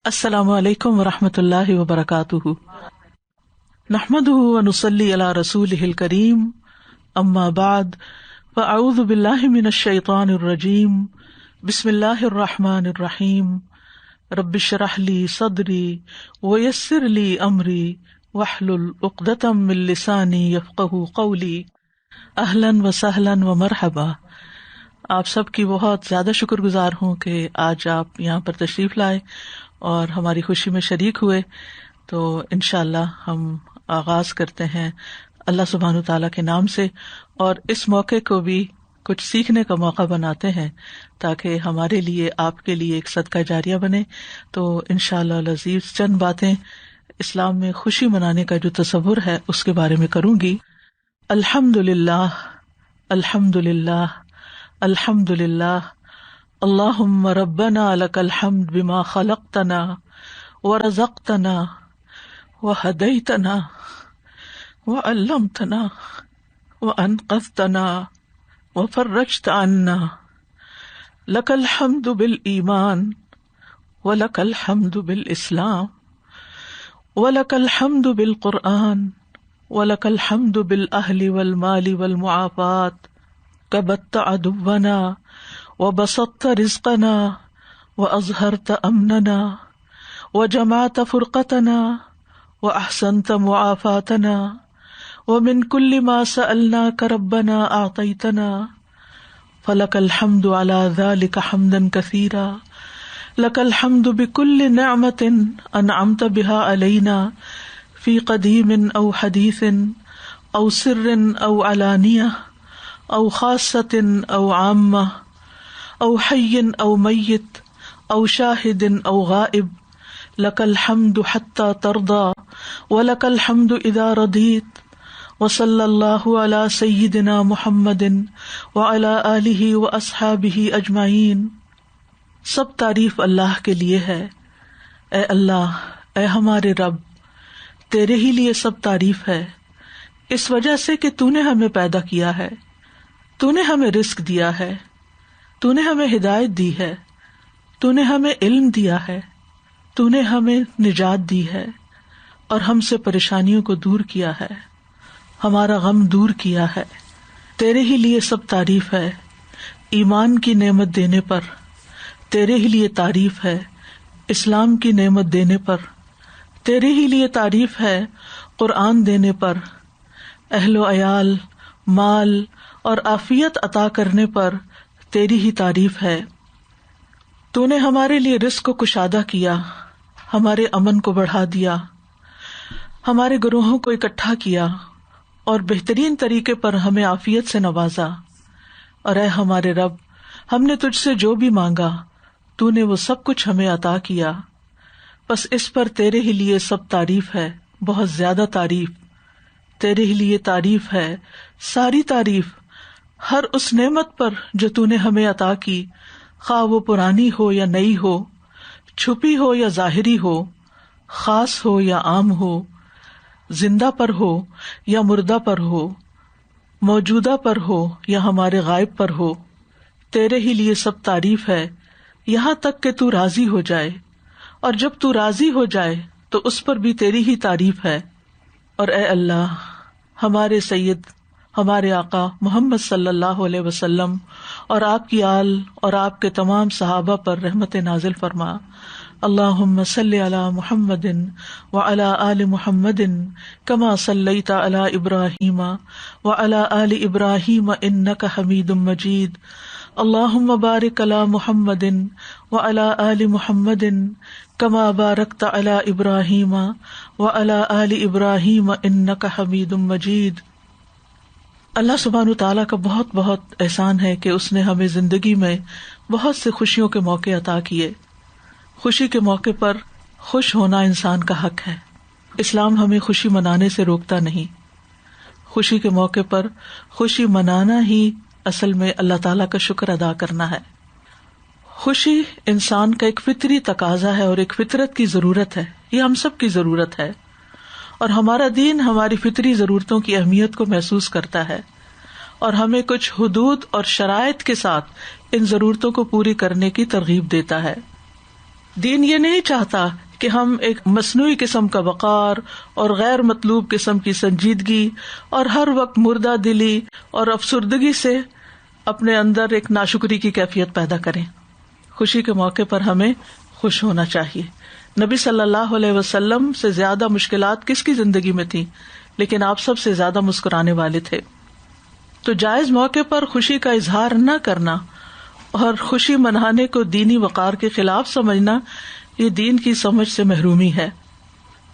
السلام علیکم ورحمۃ اللہ وبرکاتہ، نحمدہ ونصلی علی رسولہ الکریم، اما بعد فاعوذ باللہ من الشیطان الرجیم، بسم اللہ الرحمن الرحیم، رب اشرح لی صدری ویسر لی امری واحلل عقدۃ من لسانی یفقہوا قولی۔ اہلا وسہلا ومرحبا۔ آپ سب کی بہت زیادہ شکر گزار ہوں کہ آج آپ یہاں پر تشریف لائے اور ہماری خوشی میں شریک ہوئے۔ تو انشاءاللہ ہم آغاز کرتے ہیں اللہ سبحانہ تعالیٰ کے نام سے، اور اس موقع کو بھی کچھ سیکھنے کا موقع بناتے ہیں تاکہ ہمارے لیے، آپ کے لیے ایک صدقہ جاریہ بنے۔ تو انشاءاللہ العزیز چند باتیں اسلام میں خوشی منانے کا جو تصور ہے اس کے بارے میں کروں گی۔ الحمدللہ، الحمدللہ، الحمدللہ، اللہم ربنا لک الحمد بما خلقتنا ورزقتنا وہدیتنا وعلمتنا وانقذتنا وفرجت عنا، لک الحمد بالایمان ولک الحمد بالاسلام ولک الحمد بالقرآن ولک الحمد بالاہل والمال والمعافات، کبت عدونا وبسطت رزقنا وأظهرت أمننا وجمعت فرقتنا وأحسنت معافاتنا، ومن كل ما سألناك ربنا أعطيتنا، فلك الحمد على ذلك حمدا كثيرا، لك الحمد بكل نعمة أنعمت بها علينا في قديم أو حديث أو سر أو علانية أو خاصة أو عامة او حی او میت او شاہد او غائب، لک الحمد حتی ترضى ولک الحمد اذا رضیت، وصلی اللہ علی سیدنا محمد وعلی آلہ واصحابہ اجمعین۔ سب تعریف اللہ کے لیے ہے۔ اے اللہ، اے ہمارے رب، تیرے ہی لیے سب تعریف ہے، اس وجہ سے کہ تو نے ہمیں پیدا کیا ہے، تو نے ہمیں رزق دیا ہے، تو نے ہمیں ہدایت دی ہے، تو نے ہمیں علم دیا ہے، تو نے ہمیں نجات دی ہے اور ہم سے پریشانیوں کو دور کیا ہے، ہمارا غم دور کیا ہے۔ تیرے ہی لیے سب تعریف ہے۔ ایمان کی نعمت دینے پر تیرے ہی لیے تعریف ہے، اسلام کی نعمت دینے پر تیرے ہی لیے تعریف ہے، قرآن دینے پر، اہل و عیال، مال اور عافیت عطا کرنے پر تیری ہی تعریف ہے۔ تو نے ہمارے لیے رزق کو کشادہ کیا، ہمارے امن کو بڑھا دیا، ہمارے گروہوں کو اکٹھا کیا اور بہترین طریقے پر ہمیں عافیت سے نوازا۔ اور اے ہمارے رب، ہم نے تجھ سے جو بھی مانگا تو نے وہ سب کچھ ہمیں عطا کیا، بس اس پر تیرے ہی لیے سب تعریف ہے، بہت زیادہ تعریف۔ تیرے ہی لیے تعریف ہے، ساری تعریف ہر اس نعمت پر جو تو نے ہمیں عطا کی، خواہ وہ پرانی ہو یا نئی ہو، چھپی ہو یا ظاہری ہو، خاص ہو یا عام ہو، زندہ پر ہو یا مردہ پر ہو، موجودہ پر ہو یا ہمارے غائب پر ہو، تیرے ہی لیے سب تعریف ہے، یہاں تک کہ تو راضی ہو جائے، اور جب تو راضی ہو جائے تو اس پر بھی تیری ہی تعریف ہے۔ اور اے اللہ، ہمارے سید، ہمارے آقا محمد صلی اللہ علیہ وسلم اور آپ کی آل اور آپ کے تمام صحابہ پر رحمت نازل فرما۔ اللہم صلی علی محمد وعلی آل محمد کما صلیت علی ابراہیم وعلی آل ابراہیم انک حمید مجید۔ اللہم بارک علی محمد وعلی آل محمد کما بارکت علی ابراہیم وعلی آل ابراہیم انک حمید مجید۔ اللہ سبحانہ تعالیٰ کا بہت بہت احسان ہے کہ اس نے ہمیں زندگی میں بہت سے خوشیوں کے موقع عطا کیے۔ خوشی کے موقع پر خوش ہونا انسان کا حق ہے۔ اسلام ہمیں خوشی منانے سے روکتا نہیں۔ خوشی کے موقع پر خوشی منانا ہی اصل میں اللہ تعالیٰ کا شکر ادا کرنا ہے۔ خوشی انسان کا ایک فطری تقاضا ہے اور ایک فطرت کی ضرورت ہے، یہ ہم سب کی ضرورت ہے، اور ہمارا دین ہماری فطری ضرورتوں کی اہمیت کو محسوس کرتا ہے اور ہمیں کچھ حدود اور شرائط کے ساتھ ان ضرورتوں کو پوری کرنے کی ترغیب دیتا ہے۔ دین یہ نہیں چاہتا کہ ہم ایک مصنوعی قسم کا وقار اور غیر مطلوب قسم کی سنجیدگی اور ہر وقت مردہ دلی اور افسردگی سے اپنے اندر ایک ناشکری کی کیفیت پیدا کریں. خوشی کے موقع پر ہمیں خوش ہونا چاہیے. نبی صلی اللہ علیہ وسلم سے زیادہ مشکلات کس کی زندگی میں تھی، لیکن آپ سب سے زیادہ مسکرانے والے تھے. تو جائز موقع پر خوشی کا اظہار نہ کرنا اور خوشی منانے کو دینی وقار کے خلاف سمجھنا یہ دین کی سمجھ سے محرومی ہے.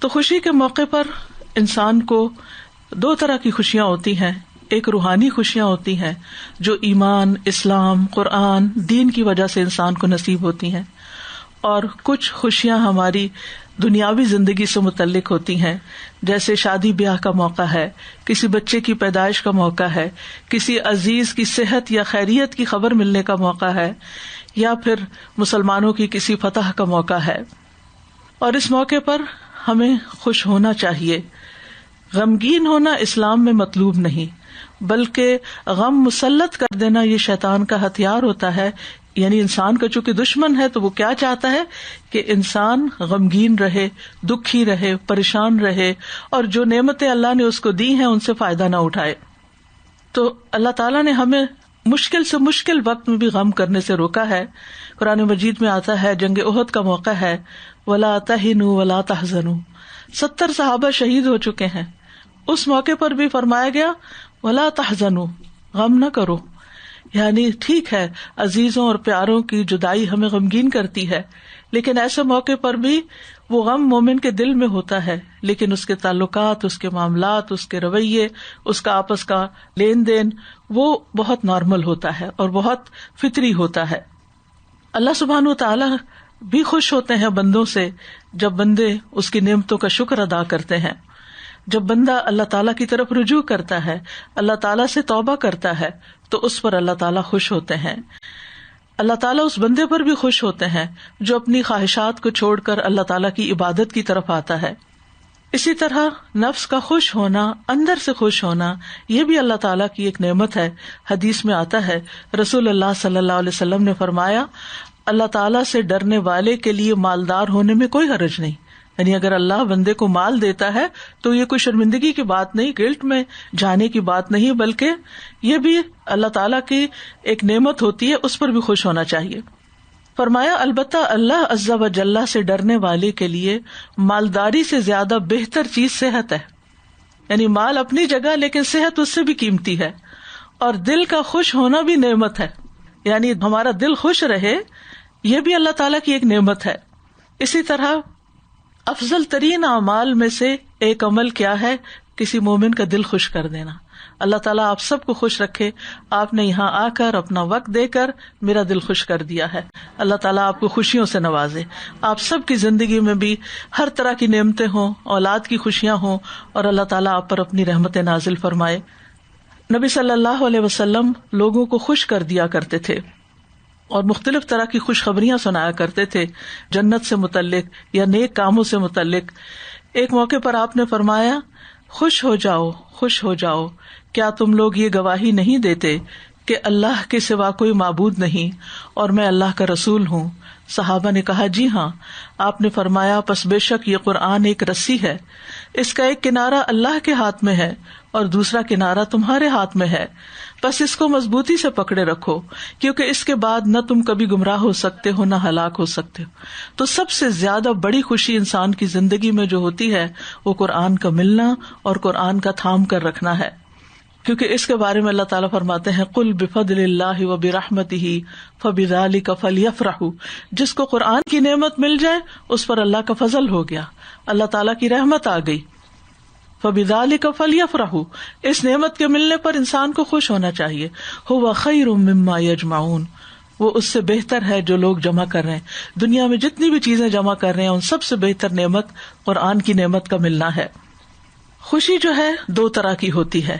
تو خوشی کے موقع پر انسان کو دو طرح کی خوشیاں ہوتی ہیں. ایک روحانی خوشیاں ہوتی ہیں جو ایمان، اسلام، قرآن، دین کی وجہ سے انسان کو نصیب ہوتی ہیں، اور کچھ خوشیاں ہماری دنیاوی زندگی سے متعلق ہوتی ہیں، جیسے شادی بیاہ کا موقع ہے، کسی بچے کی پیدائش کا موقع ہے، کسی عزیز کی صحت یا خیریت کی خبر ملنے کا موقع ہے، یا پھر مسلمانوں کی کسی فتح کا موقع ہے. اور اس موقع پر ہمیں خوش ہونا چاہیے. غمگین ہونا اسلام میں مطلوب نہیں، بلکہ غم مسلط کر دینا یہ شیطان کا ہتھیار ہوتا ہے. یعنی انسان کا چونکہ دشمن ہے تو وہ کیا چاہتا ہے کہ انسان غمگین رہے، دکھی رہے، پریشان رہے، اور جو نعمتیں اللہ نے اس کو دی ہیں ان سے فائدہ نہ اٹھائے. تو اللہ تعالیٰ نے ہمیں مشکل سے مشکل وقت میں بھی غم کرنے سے روکا ہے. قرآن مجید میں آتا ہے، جنگ احد کا موقع ہے، وَلَا تَهِنُوا وَلَا تَحْزَنُوا، 70 صحابہ شہید ہو چکے ہیں. اس موقع پر بھی فرمایا گیا وَلَا تَحْزَنُوا، غم نہ کرو. یعنی ٹھیک ہے عزیزوں اور پیاروں کی جدائی ہمیں غمگین کرتی ہے، لیکن ایسے موقع پر بھی وہ غم مومن کے دل میں ہوتا ہے، لیکن اس کے تعلقات، اس کے معاملات، اس کے رویے، اس کا آپس کا لین دین وہ بہت نارمل ہوتا ہے اور بہت فطری ہوتا ہے. اللہ سبحانہ وتعالی بھی خوش ہوتے ہیں بندوں سے جب بندے اس کی نعمتوں کا شکر ادا کرتے ہیں. جب بندہ اللہ تعالیٰ کی طرف رجوع کرتا ہے، اللہ تعالیٰ سے توبہ کرتا ہے، تو اس پر اللہ تعالیٰ خوش ہوتے ہیں. اللہ تعالیٰ اس بندے پر بھی خوش ہوتے ہیں جو اپنی خواہشات کو چھوڑ کر اللہ تعالیٰ کی عبادت کی طرف آتا ہے. اسی طرح نفس کا خوش ہونا، اندر سے خوش ہونا، یہ بھی اللہ تعالیٰ کی ایک نعمت ہے. حدیث میں آتا ہے، رسول اللہ صلی اللہ علیہ وسلم نے فرمایا، اللہ تعالیٰ سے ڈرنے والے کے لیے مالدار ہونے میں کوئی حرج نہیں. یعنی اگر اللہ بندے کو مال دیتا ہے تو یہ کوئی شرمندگی کی بات نہیں، گلٹ میں جانے کی بات نہیں، بلکہ یہ بھی اللہ تعالیٰ کی ایک نعمت ہوتی ہے، اس پر بھی خوش ہونا چاہیے. فرمایا البتہ اللہ عز و جل سے ڈرنے والے کے لیے مالداری سے زیادہ بہتر چیز صحت ہے. یعنی مال اپنی جگہ، لیکن صحت اس سے بھی قیمتی ہے. اور دل کا خوش ہونا بھی نعمت ہے، یعنی ہمارا دل خوش رہے، یہ بھی اللہ تعالیٰ کی ایک نعمت ہے. اسی طرح افضل ترین اعمال میں سے ایک عمل کیا ہے؟ کسی مومن کا دل خوش کر دینا. اللہ تعالیٰ آپ سب کو خوش رکھے. آپ نے یہاں آ کر اپنا وقت دے کر میرا دل خوش کر دیا ہے. اللہ تعالیٰ آپ کو خوشیوں سے نوازے. آپ سب کی زندگی میں بھی ہر طرح کی نعمتیں ہوں، اولاد کی خوشیاں ہوں، اور اللہ تعالیٰ آپ پر اپنی رحمت نازل فرمائے. نبی صلی اللہ علیہ وسلم لوگوں کو خوش کر دیا کرتے تھے اور مختلف طرح کی خوشخبریاں سنایا کرتے تھے جنت سے متعلق یا نیک کاموں سے متعلق. ایک موقع پر آپ نے فرمایا، خوش ہو جاؤ، خوش ہو جاؤ، کیا تم لوگ یہ گواہی نہیں دیتے کہ اللہ کے سوا کوئی معبود نہیں اور میں اللہ کا رسول ہوں؟ صحابہ نے کہا جی ہاں. آپ نے فرمایا پس بے شک یہ قرآن ایک رسی ہے، اس کا ایک کنارہ اللہ کے ہاتھ میں ہے اور دوسرا کنارہ تمہارے ہاتھ میں ہے، بس اس کو مضبوطی سے پکڑے رکھو، کیونکہ اس کے بعد نہ تم کبھی گمراہ ہو سکتے ہو نہ ہلاک ہو سکتے ہو. تو سب سے زیادہ بڑی خوشی انسان کی زندگی میں جو ہوتی ہے وہ قرآن کا ملنا اور قرآن کا تھام کر رکھنا ہے، کیونکہ اس کے بارے میں اللہ تعالیٰ فرماتے ہیں قل بفضل اللہ وبرحمتہ فبذلک فلیفرحوا. جس کو قرآن کی نعمت مل جائے اس پر اللہ کا فضل ہو گیا، اللہ تعالیٰ کی رحمت آ گئی. فبذلک فلیفرحوا، اس نعمت کے ملنے پر انسان کو خوش ہونا چاہیے. ھو خیر مما یجمعون، وہ اس سے بہتر ہے جو لوگ جمع کر رہے ہیں. دنیا میں جتنی بھی چیزیں جمع کر رہے ہیں ان سب سے بہتر نعمت قرآن کی نعمت کا ملنا ہے. خوشی جو ہے دو طرح کی ہوتی ہے.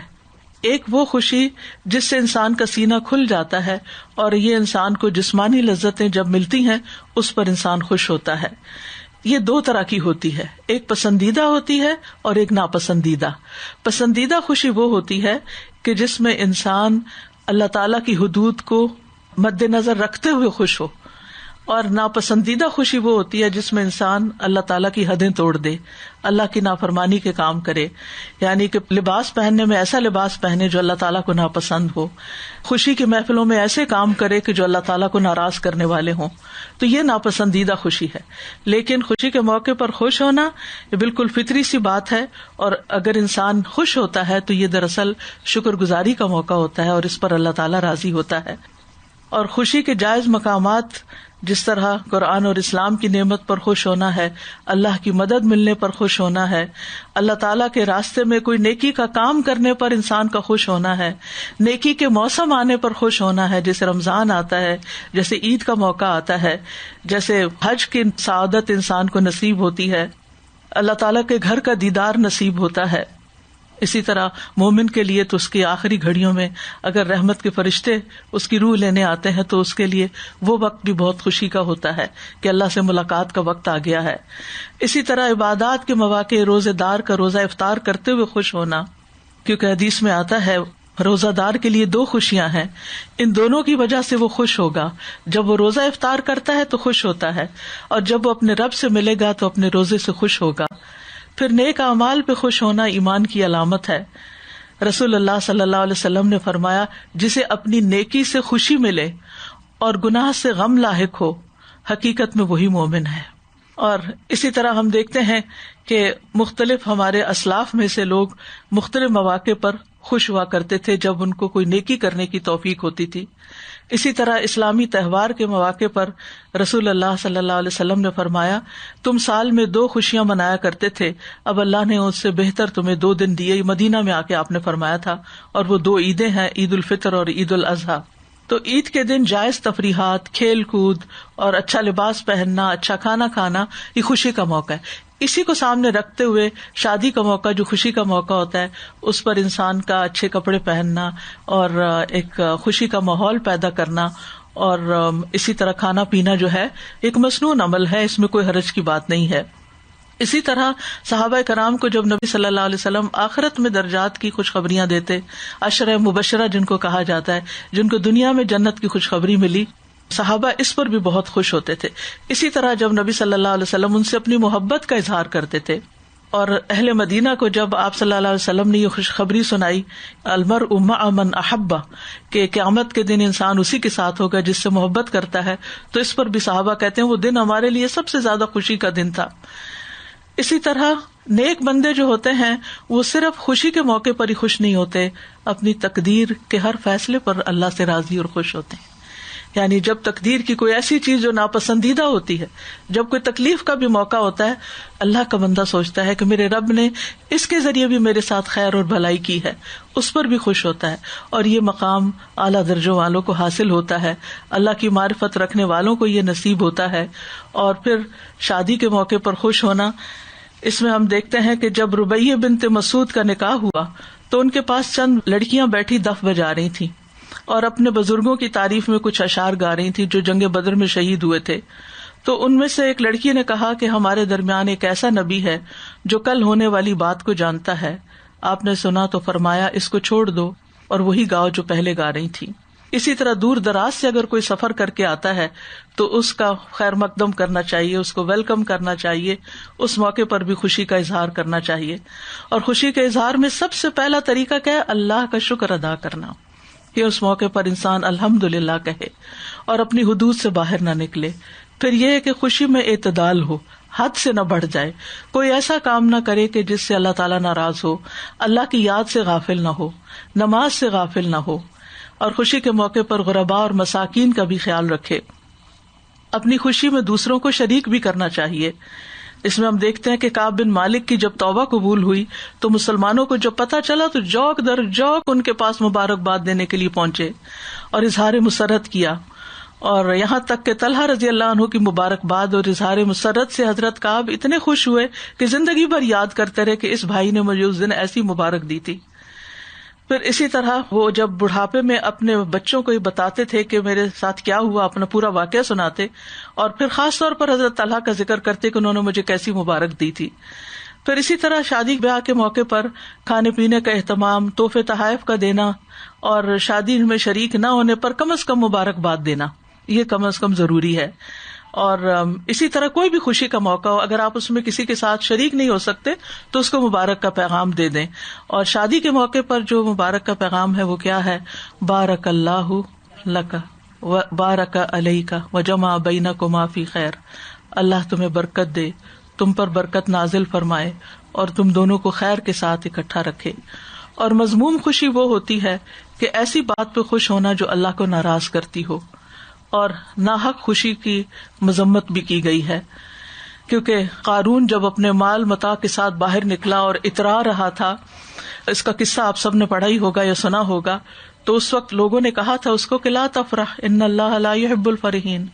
ایک وہ خوشی جس سے انسان کا سینہ کھل جاتا ہے اور یہ انسان کو جسمانی لذتیں جب ملتی ہیں اس پر انسان خوش ہوتا ہے. یہ دو طرح کی ہوتی ہے، ایک پسندیدہ ہوتی ہے اور ایک ناپسندیدہ. پسندیدہ خوشی وہ ہوتی ہے کہ جس میں انسان اللہ تعالیٰ کی حدود کو مد نظر رکھتے ہوئے خوش ہو. اور ناپسندیدہ خوشی وہ ہوتی ہے جس میں انسان اللہ تعالیٰ کی حدیں توڑ دے، اللہ کی نافرمانی کے کام کرے، یعنی کہ لباس پہننے میں ایسا لباس پہنے جو اللہ تعالیٰ کو ناپسند ہو، خوشی کی محفلوں میں ایسے کام کرے کہ جو اللہ تعالیٰ کو ناراض کرنے والے ہوں، تو یہ ناپسندیدہ خوشی ہے۔ لیکن خوشی کے موقع پر خوش ہونا یہ بالکل فطری سی بات ہے، اور اگر انسان خوش ہوتا ہے تو یہ دراصل شکر گزاری کا موقع ہوتا ہے اور اس پر اللہ تعالیٰ راضی ہوتا ہے۔ اور خوشی کے جائز مقامات جس طرح قرآن اور اسلام کی نعمت پر خوش ہونا ہے، اللہ کی مدد ملنے پر خوش ہونا ہے، اللہ تعالیٰ کے راستے میں کوئی نیکی کا کام کرنے پر انسان کا خوش ہونا ہے، نیکی کے موسم آنے پر خوش ہونا ہے، جیسے رمضان آتا ہے، جیسے عید کا موقع آتا ہے، جیسے حج کی سعادت انسان کو نصیب ہوتی ہے، اللہ تعالیٰ کے گھر کا دیدار نصیب ہوتا ہے۔ اسی طرح مومن کے لیے تو اس کی آخری گھڑیوں میں اگر رحمت کے فرشتے اس کی روح لینے آتے ہیں تو اس کے لیے وہ وقت بھی بہت خوشی کا ہوتا ہے کہ اللہ سے ملاقات کا وقت آ گیا ہے۔ اسی طرح عبادات کے مواقع روزے دار کا روزہ افطار کرتے ہوئے خوش ہونا، کیونکہ حدیث میں آتا ہے روزہ دار کے لیے 2 خوشیاں ہیں، ان دونوں کی وجہ سے وہ خوش ہوگا۔ جب وہ روزہ افطار کرتا ہے تو خوش ہوتا ہے، اور جب وہ اپنے رب سے ملے گا تو اپنے روزے سے خوش ہوگا۔ پھر نیک اعمال پہ خوش ہونا ایمان کی علامت ہے۔ رسول اللہ صلی اللہ علیہ وسلم نے فرمایا، جسے اپنی نیکی سے خوشی ملے اور گناہ سے غم لاحق ہو، حقیقت میں وہی مومن ہے۔ اور اسی طرح ہم دیکھتے ہیں کہ مختلف ہمارے اسلاف میں سے لوگ مختلف مواقع پر خوش ہوا کرتے تھے جب ان کو کوئی نیکی کرنے کی توفیق ہوتی تھی۔ اسی طرح اسلامی تہوار کے مواقع پر رسول اللہ صلی اللہ علیہ وسلم نے فرمایا، تم سال میں 2 خوشیاں منایا کرتے تھے، اب اللہ نے اس سے بہتر تمہیں 2 دن دیے۔ مدینہ میں آ کے آپ نے فرمایا تھا، اور وہ 2 عیدیں ہیں، عید الفطر اور عید الاضحیٰ۔ تو عید کے دن جائز تفریحات، کھیل کود اور اچھا لباس پہننا، اچھا کھانا کھانا، یہ خوشی کا موقع ہے۔ اسی کو سامنے رکھتے ہوئے شادی کا موقع جو خوشی کا موقع ہوتا ہے، اس پر انسان کا اچھے کپڑے پہننا اور ایک خوشی کا ماحول پیدا کرنا، اور اسی طرح کھانا پینا جو ہے ایک مسنون عمل ہے، اس میں کوئی حرج کی بات نہیں ہے۔ اسی طرح صحابہ کرام کو جب نبی صلی اللہ علیہ وسلم آخرت میں درجات کی خوشخبریاں دیتے، عشرہ مبشرہ جن کو کہا جاتا ہے، جن کو دنیا میں جنت کی خوشخبری ملی، صحابہ اس پر بھی بہت خوش ہوتے تھے۔ اسی طرح جب نبی صلی اللہ علیہ وسلم ان سے اپنی محبت کا اظہار کرتے تھے، اور اہل مدینہ کو جب آپ صلی اللہ علیہ وسلم نے یہ خوشخبری سنائی، المرء مع من احب، کہ قیامت کے دن انسان اسی کے ساتھ ہوگا جس سے محبت کرتا ہے، تو اس پر بھی صحابہ کہتے ہیں وہ دن ہمارے لیے سب سے زیادہ خوشی کا دن تھا۔ اسی طرح نیک بندے جو ہوتے ہیں وہ صرف خوشی کے موقع پر ہی خوش نہیں ہوتے، اپنی تقدیر کے ہر فیصلے پر اللہ سے راضی اور خوش ہوتے ہیں۔ یعنی جب تقدیر کی کوئی ایسی چیز جو ناپسندیدہ ہوتی ہے، جب کوئی تکلیف کا بھی موقع ہوتا ہے، اللہ کا بندہ سوچتا ہے کہ میرے رب نے اس کے ذریعے بھی میرے ساتھ خیر اور بھلائی کی ہے، اس پر بھی خوش ہوتا ہے، اور یہ مقام اعلیٰ درجوں والوں کو حاصل ہوتا ہے، اللہ کی معرفت رکھنے والوں کو یہ نصیب ہوتا ہے۔ اور پھر شادی کے موقع پر خوش ہونا، اس میں ہم دیکھتے ہیں کہ جب ربیہ بنت مسعود کا نکاح ہوا تو ان کے پاس چند لڑکیاں بیٹھی دف بجا رہی تھیں اور اپنے بزرگوں کی تعریف میں کچھ اشعار گا رہی تھیں جو جنگ بدر میں شہید ہوئے تھے۔ تو ان میں سے ایک لڑکی نے کہا کہ ہمارے درمیان ایک ایسا نبی ہے جو کل ہونے والی بات کو جانتا ہے، آپ نے سنا تو فرمایا اس کو چھوڑ دو اور وہی گاؤ جو پہلے گا رہی تھی۔ اسی طرح دور دراز سے اگر کوئی سفر کر کے آتا ہے تو اس کا خیر مقدم کرنا چاہیے، اس کو ویلکم کرنا چاہیے، اس موقع پر بھی خوشی کا اظہار کرنا چاہیے۔ اور خوشی کے اظہار میں سب سے پہلا طریقہ کیا ہے؟ اللہ کا شکر ادا کرنا، کہ اس موقع پر انسان الحمدللہ کہے اور اپنی حدود سے باہر نہ نکلے۔ پھر یہ ہے کہ خوشی میں اعتدال ہو، حد سے نہ بڑھ جائے، کوئی ایسا کام نہ کرے کہ جس سے اللہ تعالیٰ ناراض ہو، اللہ کی یاد سے غافل نہ ہو، نماز سے غافل نہ ہو، اور خوشی کے موقع پر غرباء اور مساکین کا بھی خیال رکھے۔ اپنی خوشی میں دوسروں کو شریک بھی کرنا چاہیے۔ اس میں ہم دیکھتے ہیں کہ کعب بن مالک کی جب توبہ قبول ہوئی تو مسلمانوں کو جب پتہ چلا تو جوک در جوک ان کے پاس مبارکباد دینے کے لیے پہنچے اور اظہار مسرت کیا، اور یہاں تک کہ طلحہ رضی اللہ عنہ کی مبارکباد اور اظہار مسرت سے حضرت کعب اتنے خوش ہوئے کہ زندگی بھر یاد کرتے رہے کہ اس بھائی نے مجھے اس دن ایسی مبارک دی تھی۔ پھر اسی طرح وہ جب بڑھاپے میں اپنے بچوں کو یہ بتاتے تھے کہ میرے ساتھ کیا ہوا، اپنا پورا واقعہ سناتے، اور پھر خاص طور پر حضرت طلحہ کا ذکر کرتے کہ انہوں نے مجھے کیسی مبارک دی تھی۔ پھر اسی طرح شادی بیاہ کے موقع پر کھانے پینے کا اہتمام، تحفے تحائف کا دینا، اور شادی میں شریک نہ ہونے پر کم از کم مبارکباد دینا، یہ کم از کم ضروری ہے۔ اور اسی طرح کوئی بھی خوشی کا موقع ہو، اگر آپ اس میں کسی کے ساتھ شریک نہیں ہو سکتے تو اس کو مبارک کا پیغام دے دیں. اور شادی کے موقع پر جو مبارک کا پیغام ہے وہ کیا ہے؟ بارک اللہ لک و بارک علیک وجمع بینکما فی خیر. اللہ تمہیں برکت دے، تم پر برکت نازل فرمائے اور تم دونوں کو خیر کے ساتھ اکٹھا رکھے. اور مذموم خوشی وہ ہوتی ہے کہ ایسی بات پہ خوش ہونا جو اللہ کو ناراض کرتی ہو، اور ناحق خوشی کی مذمت بھی کی گئی ہے. کیونکہ قارون جب اپنے مال متاع کے ساتھ باہر نکلا اور اترا رہا تھا، اس کا قصہ آپ سب نے پڑھا ہی ہوگا یا سنا ہوگا، تو اس وقت لوگوں نے کہا تھا اس کو کہ لا تفرح ان اللہ لا يحب الفرحین،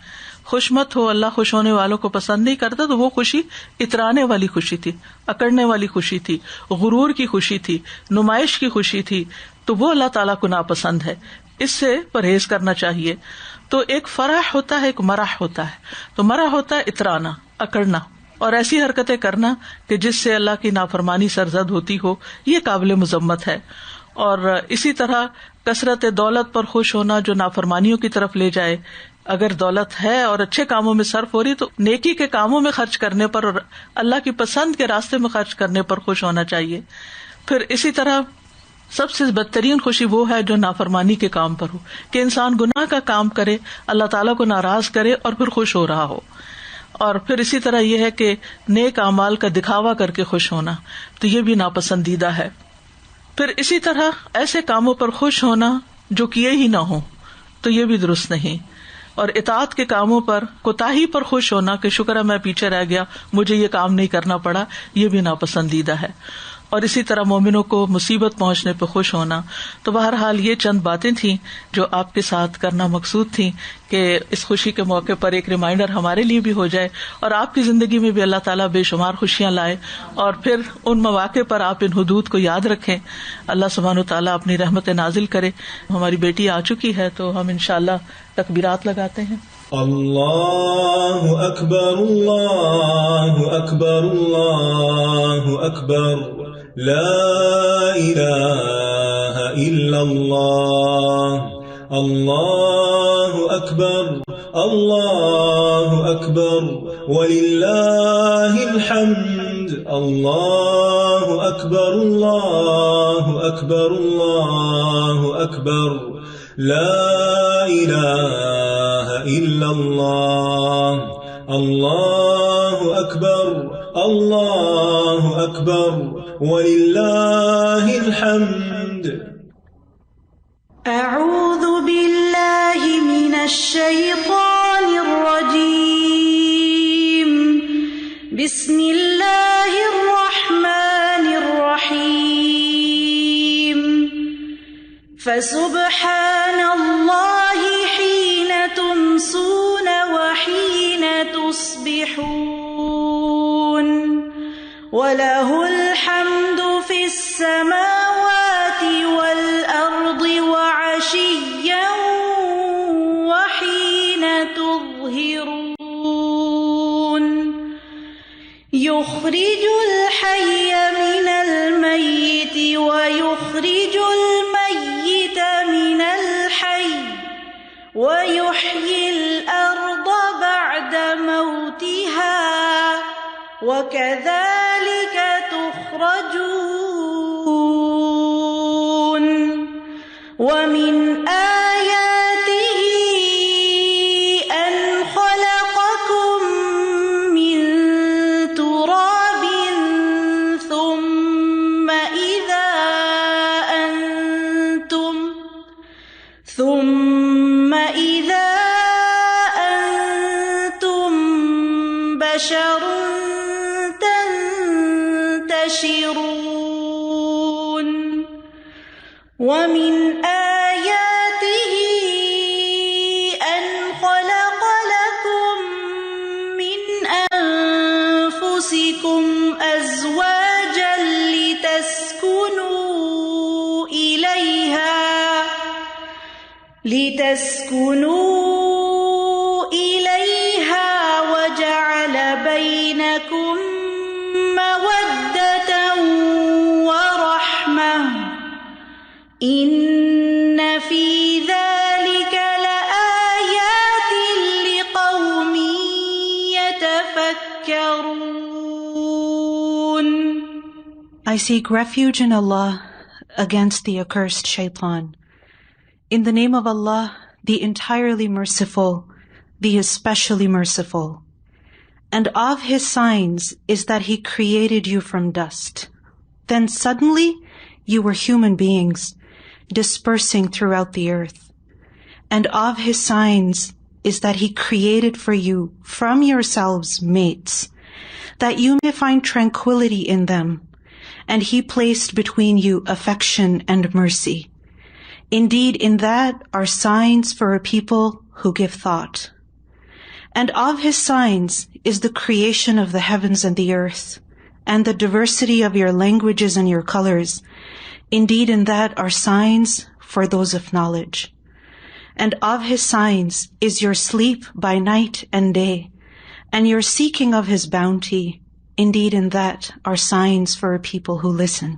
خوش مت ہو، اللہ خوش ہونے والوں کو پسند نہیں کرتا. تو وہ خوشی اترانے والی خوشی تھی، اکڑنے والی خوشی تھی، غرور کی خوشی تھی، نمائش کی خوشی تھی، تو وہ اللہ تعالیٰ کو ناپسند ہے. اس سے پرہیز کرنا چاہیے. تو ایک فرح ہوتا ہے، ایک مرح ہوتا ہے. تو مرح ہوتا ہے اترانا، اکڑنا، اور ایسی حرکتیں کرنا کہ جس سے اللہ کی نافرمانی سرزد ہوتی ہو، یہ قابل مذمت ہے. اور اسی طرح کثرت دولت پر خوش ہونا جو نافرمانیوں کی طرف لے جائے. اگر دولت ہے اور اچھے کاموں میں صرف ہو رہی تو نیکی کے کاموں میں خرچ کرنے پر اور اللہ کی پسند کے راستے میں خرچ کرنے پر خوش ہونا چاہیے. پھر اسی طرح سب سے بدترین خوشی وہ ہے جو نافرمانی کے کام پر ہو، کہ انسان گناہ کا کام کرے، اللہ تعالیٰ کو ناراض کرے اور پھر خوش ہو رہا ہو. اور پھر اسی طرح یہ ہے کہ نیک اعمال کا دکھاوا کر کے خوش ہونا، تو یہ بھی ناپسندیدہ ہے. پھر اسی طرح ایسے کاموں پر خوش ہونا جو کیے ہی نہ ہوں، تو یہ بھی درست نہیں. اور اطاعت کے کاموں پر کوتاہی پر خوش ہونا کہ شکر ہے میں پیچھے رہ گیا، مجھے یہ کام نہیں کرنا پڑا، یہ بھی ناپسندیدہ ہے. اور اسی طرح مومنوں کو مصیبت پہنچنے پہ خوش ہونا. تو بہرحال یہ چند باتیں تھیں جو آپ کے ساتھ کرنا مقصود تھیں کہ اس خوشی کے موقع پر ایک ریمائنڈر ہمارے لیے بھی ہو جائے اور آپ کی زندگی میں بھی اللہ تعالیٰ بے شمار خوشیاں لائے. اور پھر ان مواقع پر آپ ان حدود کو یاد رکھیں. اللہ سبحانہ و تعالیٰ اپنی رحمت نازل کرے. ہماری بیٹی آ چکی ہے تو ہم انشاءاللہ تکبیرات لگاتے ہیں. اللہ اکبر اللہ اکبر اللہ اکبر لا الہ الا اللہ اللہ اکبر اللہ اکبر وللہ الحمد اللہ اکبر اللہ اکبر اللہ اکبر لا الہ الا اللہ اللہ اکبر اللہ اکبر وللہ الحمد. اعوذ باللہ من الشیطان الرجیم. بسم اللہ الرحمن الرحیم. فسبحان اللہ حین تمسون وحین تصبحون وَلَهُ الْحَمْدُ فِي السَّمَاوَاتِ وَالْأَرْضِ وَعَشِيًّا وَحِينَ تُظْهِرُونَ. يُخْرِجُ الْحَيَّ مِنَ الْمَيِّتِ وَيُخْرِجُ الْمَيِّتَ مِنَ الْحَيِّ وَيُحْيِي الْأَرْضَ بَعْدَ مَوْتِهَا وَكَذَلِكَ تُخْرَجُونَ. وَمِنْ آيَاتِهِ أَنْ خَلَقَكُم مِّن تُرَابٍ ثُمَّ إِذَا أَنْتُمْ بَشَرٌ تنتشرون. ومن آياته أن خلق لكم من أنفسكم أزواجا لتسكنوا إليها وجعل بينكم مودة ورحمة. إن في ذلك لآيات لقوم I seek refuge in Allah against the accursed shaitan. In the name of Allah, the entirely merciful, the especially merciful. And of His signs is that He created you from dust. Then suddenly you were human beings, dispersing throughout the earth. And of His signs is that He created for you from yourselves mates, that you may find tranquility in them. And He placed between you affection and mercy. Indeed, in that are signs for a people who give thought. And of His signs is the creation of the heavens and the earth, and the diversity of your languages and your colors. Indeed, in that are signs for those of knowledge. And of His signs is your sleep by night and day, and your seeking of His bounty. Indeed, in that are signs for a people who listen.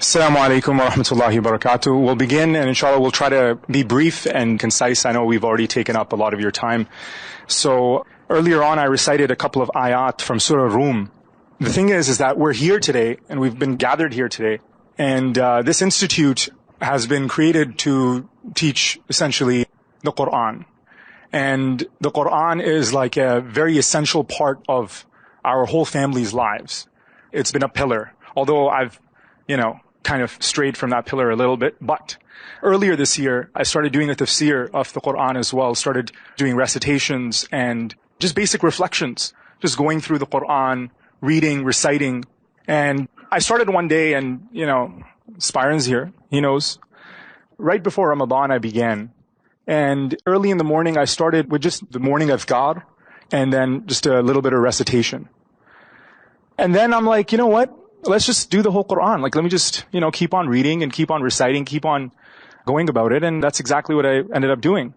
Assalamu alaikum wa rahmatullahi wa barakatuh. We'll begin, and inshallah we'll try to be brief and concise. I know we've already taken up a lot of your time. So earlier on I recited a couple of ayat from Surah Rum. The thing is that we're here today, and we've been gathered here today, and this institute has been created to teach essentially the Quran. And the Quran is like a very essential part of our whole family's lives. It's been a pillar, although I've, kind of strayed from that pillar a little bit. But earlier this year, I started doing the tafsir of the Quran as well, started doing recitations and just basic reflections, just going through the Quran, reading, reciting. And I started one day, and, Spyron's here, he knows. Right before Ramadan, I began. And early in the morning, I started with just the morning adhkar, and then just a little bit of recitation. And then I'm like, you know what? Let's just do the whole Quran. Like, let me just, keep on reading and keep on reciting, keep on going about it. And that's exactly what I ended up doing.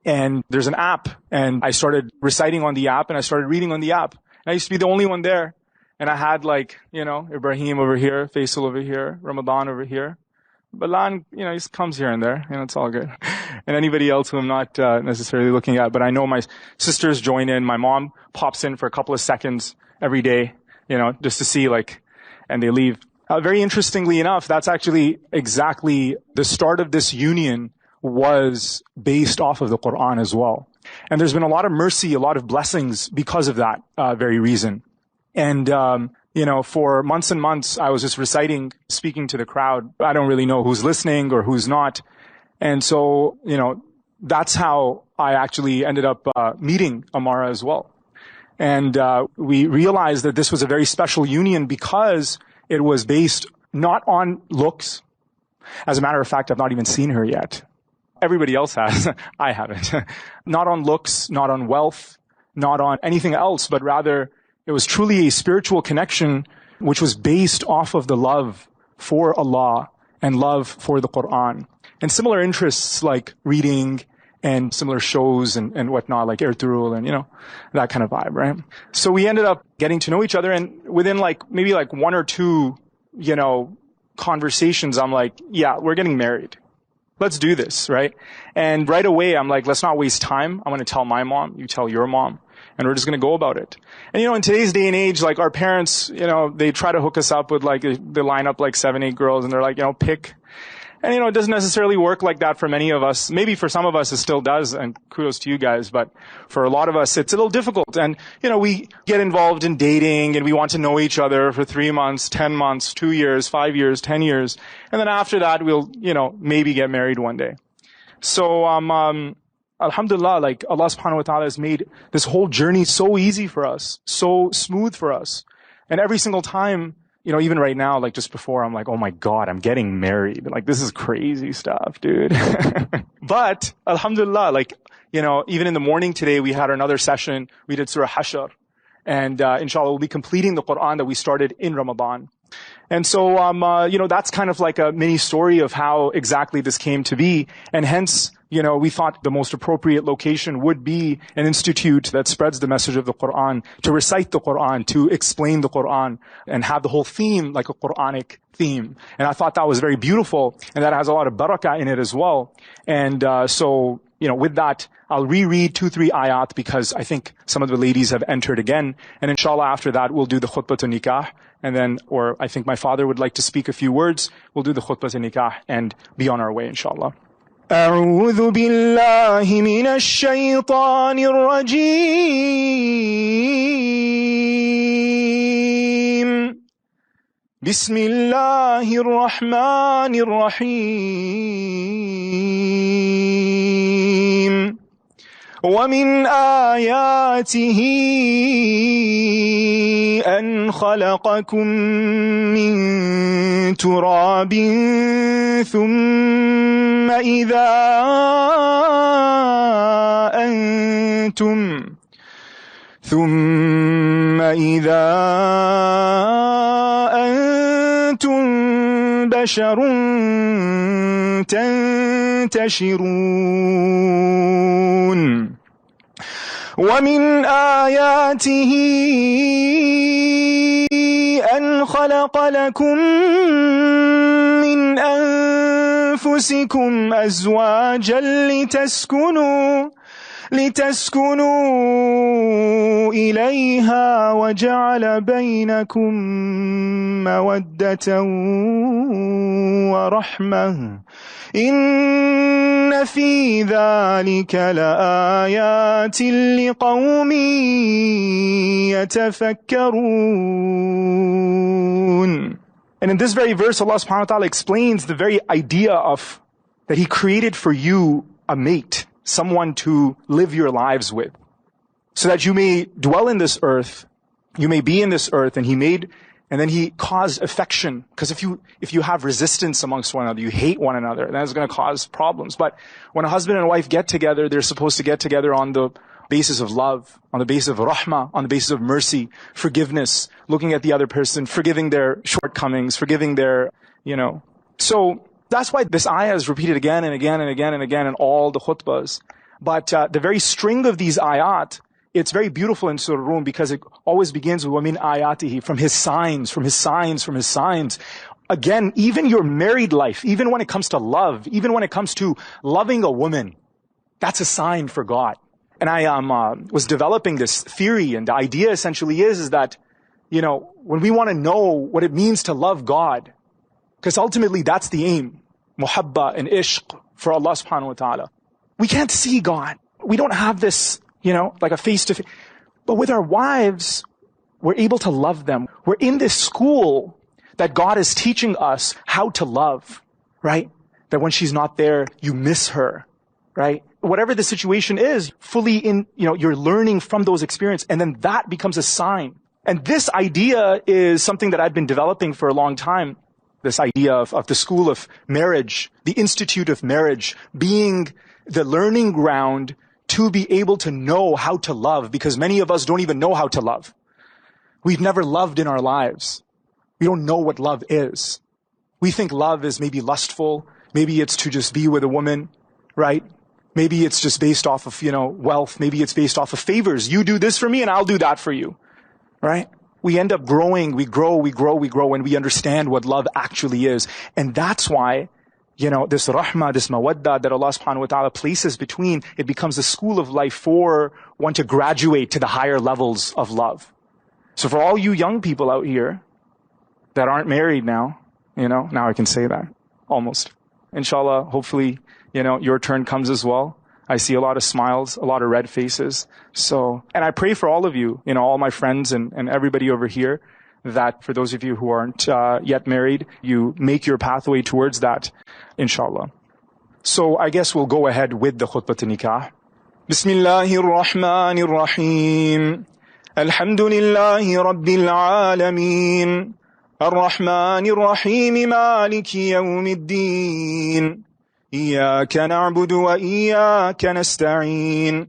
And there's an app, and I started reciting on the app, and I started reading on the app. And I used to be the only one there. And I had Ibrahim over here, Faisal over here, Ramadan over here. Balan, he just comes here and there, it's all good. And anybody else who I'm not necessarily looking at, but I know my sisters join in. My mom pops in for a couple of seconds every day, just to see, and they leave. Very interestingly enough, that's actually exactly the start of this union was based off of the Quran as well. And there's been a lot of mercy, a lot of blessings because of that very reason. And, for months and months, I was just reciting, speaking to the crowd. I don't really know who's listening or who's not. And so, that's how I actually ended up meeting Amara as well. And we realized that this was a very special union because it was based not on looks. As a matter of fact, I've not even seen her yet. Everybody else has. I haven't. Not on looks, not on wealth, not on anything else, but rather it was truly a spiritual connection which was based off of the love for Allah and love for the Quran. And similar interests like reading and similar shows and whatnot, like Ertugrul and, that kind of vibe, right? So we ended up getting to know each other, and within maybe one or two, conversations, I'm like, yeah, we're getting married. Let's do this, right? And right away, I'm like, let's not waste time. I'm going to tell my mom, you tell your mom, and we're just going to go about it. And, in today's day and age, our parents, they try to hook us up with they line up 7, 8 girls, and they're like, pick. And, it doesn't necessarily work like that for many of us. Maybe for some of us it still does, and kudos to you guys. But for a lot of us, it's a little difficult. And, we get involved in dating, and we want to know each other for 3 months, 10 months, 2 years, 5 years, 10 years. And then after that, we'll, maybe get married one day. So, alhamdulillah, Allah subhanahu wa ta'ala has made this whole journey so easy for us, so smooth for us. And every single time, even right now, like just before, I'm like, oh my God, I'm getting married. Like, this is crazy stuff, dude. But alhamdulillah, like, even in the morning today, we had another session. We did Surah Hashr. And inshallah, we'll be completing the Quran that we started in Ramadan. And so, that's kind of like a mini story of how exactly this came to be. And hence, we thought the most appropriate location would be an institute that spreads the message of the Quran, to recite the Quran, to explain the Quran, and have the whole theme like a Quranic theme. And I thought that was very beautiful, and that has a lot of barakah in it as well. And so, with that, I'll reread 2-3 ayat because I think some of the ladies have entered again. And inshallah, after that, we'll do the khutbah nikah. And then, or I think my father would like to speak a few words. We'll do the khutbah nikah and be on our way, inshallah. أعوذ بالله من الشيطان الرجيم بسم الله الرحمن الرحيم ومن آياته أن خلقكم من تراب ثم إذا أنتم بشر تنتشرون ومن آياته أن خلق لكم من أنفسكم أزواجا لتسكنوا إليها وجعل بينكم مودة ورحمة إن في ذلك لآيات لقوم يتفكرون. And in this very verse, Allah subhanahu wa ta'ala explains the very idea of that He created for you a mate, someone to live your lives with, so that you may dwell in this earth, you may be in this earth, and then He caused affection. Because if you have resistance amongst one another, you hate one another, that is going to cause problems. But when a husband and wife get together, they're supposed to get together on the basis of love, on the basis of rahmah, on the basis of mercy, forgiveness, looking at the other person, forgiving their shortcomings, forgiving their, So that's why this ayah is repeated again and again and again and again in all the khutbahs. But the very string of these ayat, it's very beautiful in Surah Rum because it always begins with وَمِنْ آيَاتِهِ, from His signs, from His signs, from His signs. Again, even your married life, even when it comes to love, even when it comes to loving a woman, that's a sign for God. And I was developing this theory, and the idea essentially is that, when we want to know what it means to love God, because ultimately that's the aim, muhabba and ishq for Allah subhanahu wa ta'ala. We can't see God. We don't have this, like a face-to-face. But with our wives, we're able to love them. We're in this school that God is teaching us how to love, right? That when she's not there, you miss her, right? Whatever the situation is, fully you're learning from those experiences, and then that becomes a sign. And this idea is something that I've been developing for a long time. This idea of the school of marriage, the institute of marriage, being the learning ground to be able to know how to love, because many of us don't even know how to love. We've never loved in our lives. We don't know what love is. We think love is maybe lustful. Maybe it's to just be with a woman, right? Maybe it's just based off of, wealth. Maybe it's based off of favors. You do this for me and I'll do that for you, right? We end up growing, we grow, and we understand what love actually is. And that's why, this rahmah, this mawadda that Allah subhanahu wa ta'ala places between, it becomes a school of life for one to graduate to the higher levels of love. So for all you young people out here that aren't married now, now I can say that, almost. Inshallah, hopefully, your turn comes as well. I see a lot of smiles, a lot of red faces. So, and I pray for all of you, all my friends and everybody over here, that for those of you who aren't yet married, you make your pathway towards that, inshallah. So I guess we'll go ahead with the khutbah nikah. Bismillahir Rahmanir Rahim. Alhamdulillahi Rabbil Alameen. الرحمن الرحيم مالك يوم الدين إياك نعبد وإياك نستعين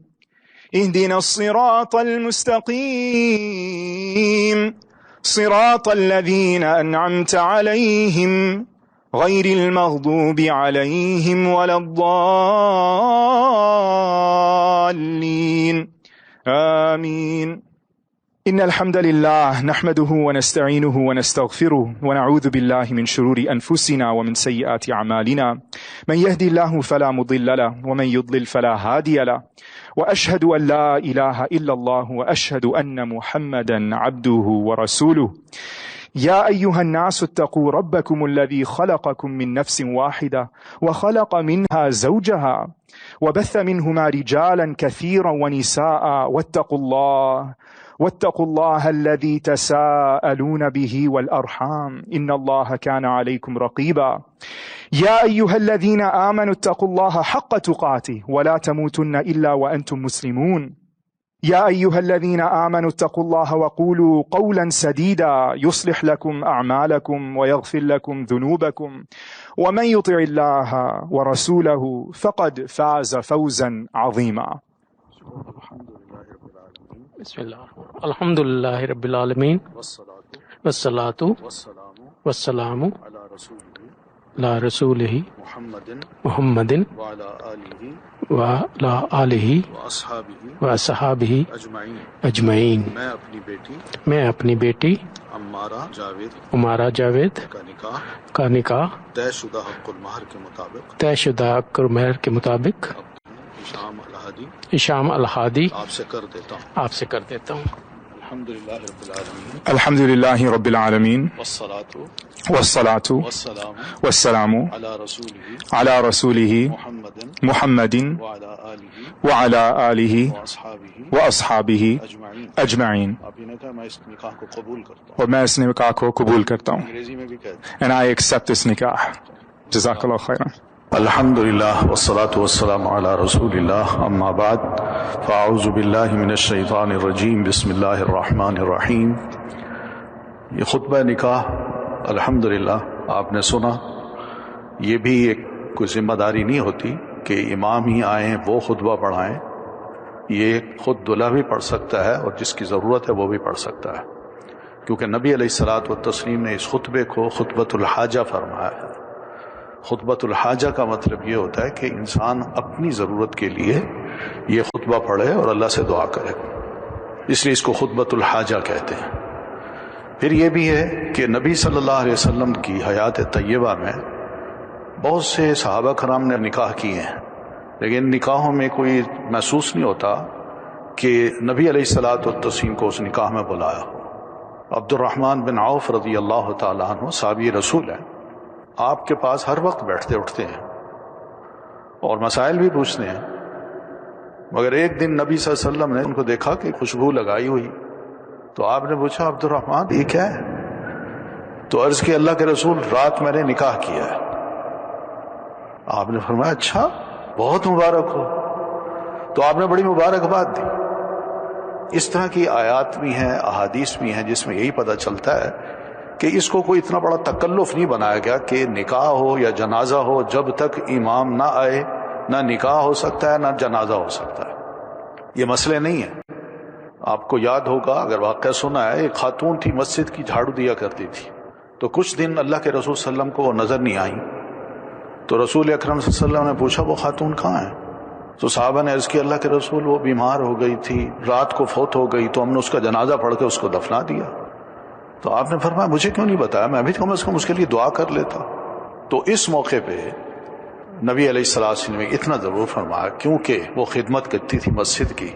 اهدنا الصراط المستقيم صراط الذين أنعمت عليهم غير المغضوب عليهم ولا الضالين آمين. إن الحمد لله نحمده ونستعينه ونستغفره ونعوذ بالله من شرور أنفسنا ومن سيئات أعمالنا من يهدي الله فلا مضل له ومن يضلل فلا هادي له وأشهد أن لا إله إلا الله وأشهد أن محمدا عبده ورسوله. يا أيها الناس اتقوا ربكم الذي خلقكم من نفس واحدة وخلق منها زوجها وبث منهما رجالا كثيرا ونساء واتقوا الله الذي تساءلون به والأرحام إن الله كان عليكم رقيبا. يا أيها الذين آمنوا اتقوا الله حق تقاته ولا تموتن إلا وأنتم مسلمون. يا أيها الذين آمنوا اتقوا الله وقولوا قولا سديدا يصلح لكم أعمالكم ويغفر لكم ذنوبكم ومن يطع الله ورسوله فقد فاز فوزا عظيما. بسم الله الحمد لله رب العالمين والصلاة والسلام على رسوله محمد وعلى آلہ وأصحابہ اجمعین. میں اپنی بیٹی امارہ جاوید کا نکاح طے شدہ حق المہر کے مطابق شام الہادی آپ سے کر دیتا ہوں. الحمد للہ رب العالمین والصلاة والسلام على رسولہ محمد وعلى آلہ واصحابہ اجمعین. اور میں اس نکاح کو قبول کرتا ہوں. And I accept this nikah. جزاک اللہ خیرا. الحمدللہ والصلاة والسلام علی رسول اللہ اما بعد فاعوذ باللہ من الشیطان الرجیم بسم اللہ الرحمن الرحیم. یہ خطبہ نکاح الحمدللہ آپ نے سنا. یہ بھی ایک کوئی ذمہ داری نہیں ہوتی کہ امام ہی آئیں وہ خطبہ پڑھائیں. یہ خود دلہا بھی پڑھ سکتا ہے اور جس کی ضرورت ہے وہ بھی پڑھ سکتا ہے، کیونکہ نبی علیہ الصلاۃ والتسلیم نے اس خطبے کو خطبۃ الحاجہ فرمایا ہے. خطبۃ الحاجہ کا مطلب یہ ہوتا ہے کہ انسان اپنی ضرورت کے لیے یہ خطبہ پڑھے اور اللہ سے دعا کرے، اس لیے اس کو خطبۃ الحاجہ کہتے ہیں. پھر یہ بھی ہے کہ نبی صلی اللہ علیہ وسلم کی حیات طیبہ میں بہت سے صحابہ کرام نے نکاح کیے ہیں، لیکن نکاحوں میں کوئی محسوس نہیں ہوتا کہ نبی علیہ الصلاۃ والتسلیم کو اس نکاح میں بلایا ہو. عبد الرحمن بن عوف رضی اللہ تعالیٰ عنہ صحابی رسول ہیں. آپ کے پاس ہر وقت بیٹھتے اٹھتے ہیں اور مسائل بھی پوچھتے ہیں، مگر ایک دن نبی صلی اللہ علیہ وسلم نے ان کو دیکھا کہ خوشبو لگائی ہوئی، تو آپ نے پوچھا عبد الرحمن یہ کیا ہے؟ تو عرض کی اللہ کے رسول رات میں نے نکاح کیا ہے. آپ نے فرمایا اچھا بہت مبارک ہو. تو آپ نے بڑی مبارکباد دی. اس طرح کی آیات بھی ہیں، احادیث بھی ہیں جس میں یہی پتہ چلتا ہے کہ اس کو کوئی اتنا بڑا تکلف نہیں بنایا گیا کہ نکاح ہو یا جنازہ ہو جب تک امام نہ آئے نہ نکاح ہو سکتا ہے نہ جنازہ ہو سکتا ہے. یہ مسئلے نہیں ہیں. آپ کو یاد ہوگا اگر واقعہ سنا ہے، ایک خاتون تھی مسجد کی جھاڑو دیا کرتی تھی، تو کچھ دن اللہ کے رسول صلی اللہ علیہ وسلم کو وہ نظر نہیں آئیں. تو رسول اکرم صلی اللہ علیہ وسلم نے پوچھا وہ خاتون کہاں ہے؟ تو صحابہ نے عرض کی اللہ کے رسول وہ بیمار ہو گئی تھی، رات کو فوت ہو گئی، تو ہم نے اس کا جنازہ پڑھ کے اس کو دفنا دیا. تو آپ نے فرمایا مجھے کیوں نہیں بتایا، میں بھی کم از کم اس کے لیے دعا کر لیتا. تو اس موقع پہ نبی علیہ السلام نے اتنا ضرور فرمایا کیونکہ وہ خدمت کرتی تھی مسجد کی،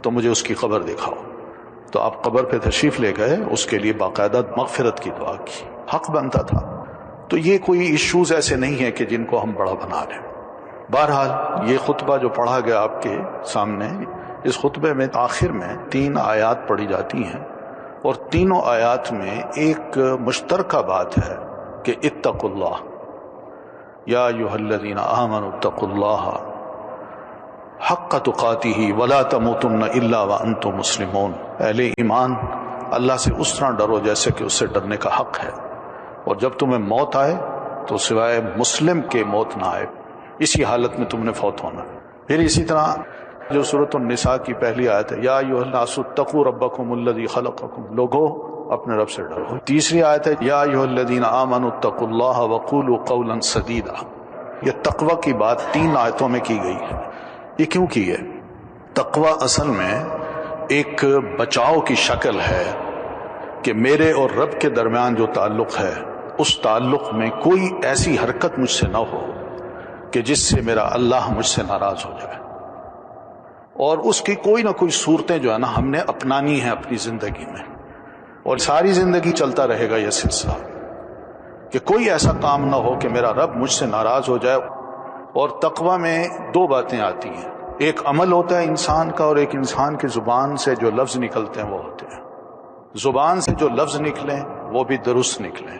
تو مجھے اس کی قبر دکھاؤ. تو آپ قبر پہ تشریف لے گئے، اس کے لیے باقاعدہ مغفرت کی دعا کی، حق بنتا تھا. تو یہ کوئی ایشوز ایسے نہیں ہیں کہ جن کو ہم بڑا بنا لیں. بہرحال یہ خطبہ جو پڑھا گیا آپ کے سامنے، اس خطبے میں آخر میں 3 آیات پڑھی جاتی ہیں، اور تینوں آیات میں ایک مشترکہ بات ہے کہ اتقوا اللہ یا ایھا الذین آمنوا اتقوا اللہ حق تقاتہ ولا تموتن الا وانتم مسلمون. اہل ایمان اللہ سے اس طرح ڈرو جیسے کہ اس سے ڈرنے کا حق ہے، اور جب تمہیں موت آئے تو سوائے مسلم کے موت نہ آئے، اسی حالت میں تم نے فوت ہونا۔ پھر اسی طرح جو سورۃ النساء کی پہلی آیت ہے، یا ایھا الناس اتقوا ربکم الذی خلقکم، لوگوں اپنے رب سے ڈرو۔ تیسری آیت ہے، یا ایھا الذین آمنوا اتقوا اللہ وقولوا قولا سدیدا۔ یہ تقوی کی بات 3 آیتوں میں کی گئی ہے۔ یہ کیوں کی ہے؟ تقوی اصل میں ایک بچاؤ کی شکل ہے کہ میرے اور رب کے درمیان جو تعلق ہے، اس تعلق میں کوئی ایسی حرکت مجھ سے نہ ہو کہ جس سے میرا اللہ مجھ سے ناراض ہو جائے، اور اس کی کوئی نہ کوئی صورتیں جو ہے نا ہم نے اپنانی ہیں اپنی زندگی میں، اور ساری زندگی چلتا رہے گا یہ سلسلہ کہ کوئی ایسا کام نہ ہو کہ میرا رب مجھ سے ناراض ہو جائے۔ اور تقوی میں 2 باتیں آتی ہیں، ایک عمل ہوتا ہے انسان کا، اور ایک انسان کی زبان سے جو لفظ نکلتے ہیں وہ ہوتے ہیں۔ زبان سے جو لفظ نکلیں وہ بھی درست نکلیں،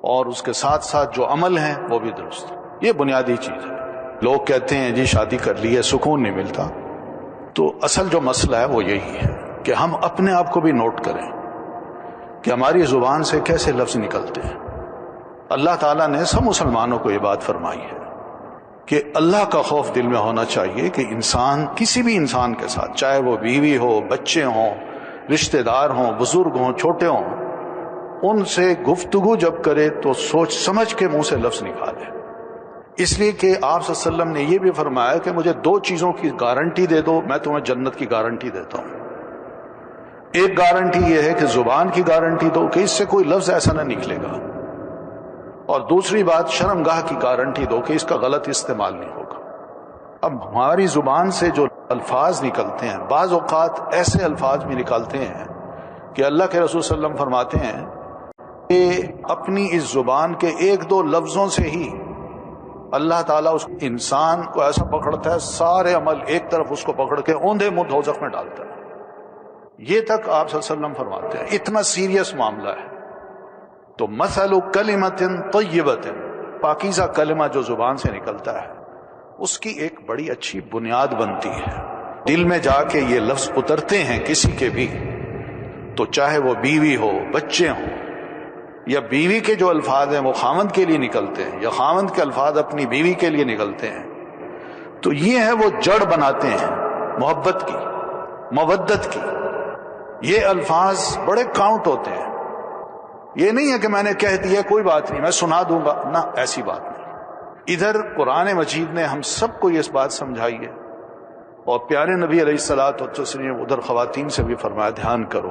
اور اس کے ساتھ ساتھ جو عمل ہیں وہ بھی درست۔ یہ بنیادی چیز ہے۔ لوگ کہتے ہیں جی شادی کر لی ہے سکون نہیں ملتا، تو اصل جو مسئلہ ہے وہ یہی ہے کہ ہم اپنے آپ کو بھی نوٹ کریں کہ ہماری زبان سے کیسے لفظ نکلتے ہیں۔ اللہ تعالیٰ نے سب مسلمانوں کو یہ بات فرمائی ہے کہ اللہ کا خوف دل میں ہونا چاہیے کہ انسان کسی بھی انسان کے ساتھ، چاہے وہ بیوی ہو، بچے ہوں، رشتہ دار ہوں، بزرگ ہوں، چھوٹے ہوں، ان سے گفتگو جب کرے تو سوچ سمجھ کے منہ سے لفظ نکالے۔ اس لیے کہ آپ صلی اللہ علیہ وسلم نے یہ بھی فرمایا کہ مجھے 2 چیزوں کی گارنٹی دے دو، میں تمہیں جنت کی گارنٹی دیتا ہوں۔ ایک گارنٹی یہ ہے کہ زبان کی گارنٹی دو کہ اس سے کوئی لفظ ایسا نہ نکلے گا، اور دوسری بات شرمگاہ کی گارنٹی دو کہ اس کا غلط استعمال نہیں ہوگا۔ اب ہماری زبان سے جو الفاظ نکلتے ہیں، بعض اوقات ایسے الفاظ بھی نکالتے ہیں کہ اللہ کے رسول صلی اللہ علیہ وسلم فرماتے ہیں کہ اپنی اس زبان کے 1-2 لفظوں سے ہی اللہ تعالیٰ اس انسان کو ایسا پکڑتا ہے، سارے عمل ایک طرف اس کو پکڑ کے اوندھے منہ دوزخ میں ڈالتا ہے۔ یہ تک آپ صلی اللہ علیہ وسلم فرماتے ہیں، اتنا سیریس معاملہ ہے۔ تو مثل کلمۃ طیبۃ، پاکیزہ کلمہ جو زبان سے نکلتا ہے اس کی ایک بڑی اچھی بنیاد بنتی ہے۔ دل میں جا کے یہ لفظ اترتے ہیں کسی کے بھی، تو چاہے وہ بیوی ہو، بچے ہوں، یا بیوی کے جو الفاظ ہیں وہ خاوند کے لیے نکلتے ہیں، یا خاوند کے الفاظ اپنی بیوی کے لیے نکلتے ہیں، تو یہ ہے وہ جڑ بناتے ہیں محبت کی، مودت کی۔ یہ الفاظ بڑے کاؤنٹ ہوتے ہیں۔ یہ نہیں ہے کہ میں نے کہہ دیا کوئی بات نہیں میں سنا دوں گا، نہ، ایسی بات نہیں۔ ادھر قرآن مجید نے ہم سب کو یہ اس بات سمجھائی ہے، اور پیارے نبی علیہ الصلوۃ والتسلیم ادھر خواتین سے بھی فرمایا دھیان کرو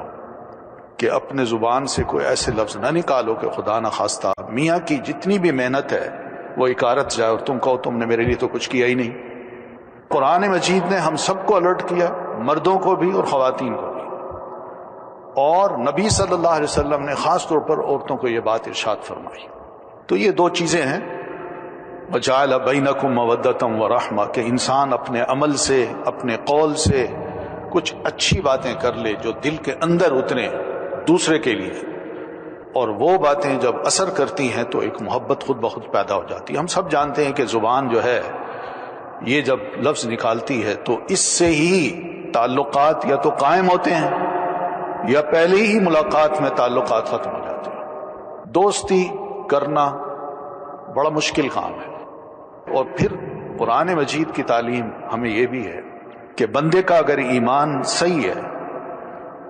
کہ اپنے زبان سے کوئی ایسے لفظ نہ نکالو کہ خدا نہ خواستہ میاں کی جتنی بھی محنت ہے وہ اکارت جائے اور تم کہو تم نے میرے لیے تو کچھ کیا ہی نہیں۔ قرآن مجید نے ہم سب کو الرٹ کیا، مردوں کو بھی اور خواتین کو بھی، اور نبی صلی اللہ علیہ وسلم نے خاص طور پر عورتوں کو یہ بات ارشاد فرمائی۔ تو یہ 2 چیزیں ہیں، وَجَعَلَ بَيْنَكُمْ مَوَدَّةً وَرَحْمَةً، کہ انسان اپنے عمل سے، اپنے قول سے کچھ اچھی باتیں کر لے جو دل کے اندر اتریں دوسرے کے لیے، اور وہ باتیں جب اثر کرتی ہیں تو ایک محبت خود بخود پیدا ہو جاتی ہے۔ ہم سب جانتے ہیں کہ زبان جو ہے یہ جب لفظ نکالتی ہے تو اس سے ہی تعلقات یا تو قائم ہوتے ہیں یا پہلے ہی ملاقات میں تعلقات ختم ہو جاتے ہیں۔ دوستی کرنا بڑا مشکل کام ہے، اور پھر قرآن مجید کی تعلیم ہمیں یہ بھی ہے کہ بندے کا اگر ایمان صحیح ہے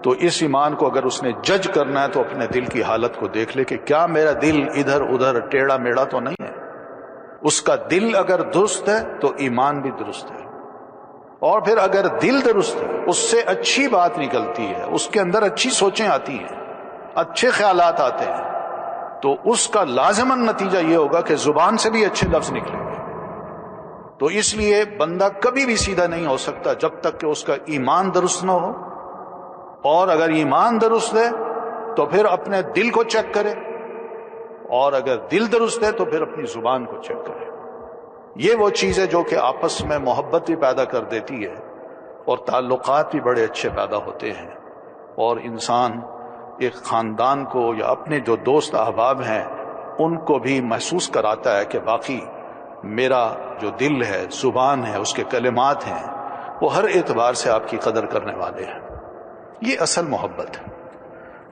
تو اس ایمان کو اگر اس نے جج کرنا ہے تو اپنے دل کی حالت کو دیکھ لے کہ کیا میرا دل ادھر ادھر ٹیڑھا میڑھا تو نہیں ہے۔ اس کا دل اگر درست ہے تو ایمان بھی درست ہے، اور پھر اگر دل درست ہے اس سے اچھی بات نکلتی ہے، اس کے اندر اچھی سوچیں آتی ہیں، اچھے خیالات آتے ہیں، تو اس کا لازماً نتیجہ یہ ہوگا کہ زبان سے بھی اچھے لفظ نکلیں گے۔ تو اس لیے بندہ کبھی بھی سیدھا نہیں ہو سکتا جب تک کہ اس کا ایمان درست نہ ہو، اور اگر ایمان درست ہے تو پھر اپنے دل کو چیک کرے، اور اگر دل درست ہے تو پھر اپنی زبان کو چیک کرے۔ یہ وہ چیز ہے جو کہ آپس میں محبت بھی پیدا کر دیتی ہے، اور تعلقات بھی بڑے اچھے پیدا ہوتے ہیں، اور انسان ایک خاندان کو یا اپنے جو دوست احباب ہیں ان کو بھی محسوس کراتا ہے کہ باقی میرا جو دل ہے، زبان ہے، اس کے کلمات ہیں، وہ ہر اعتبار سے آپ کی قدر کرنے والے ہیں۔ یہ اصل محبت ہے۔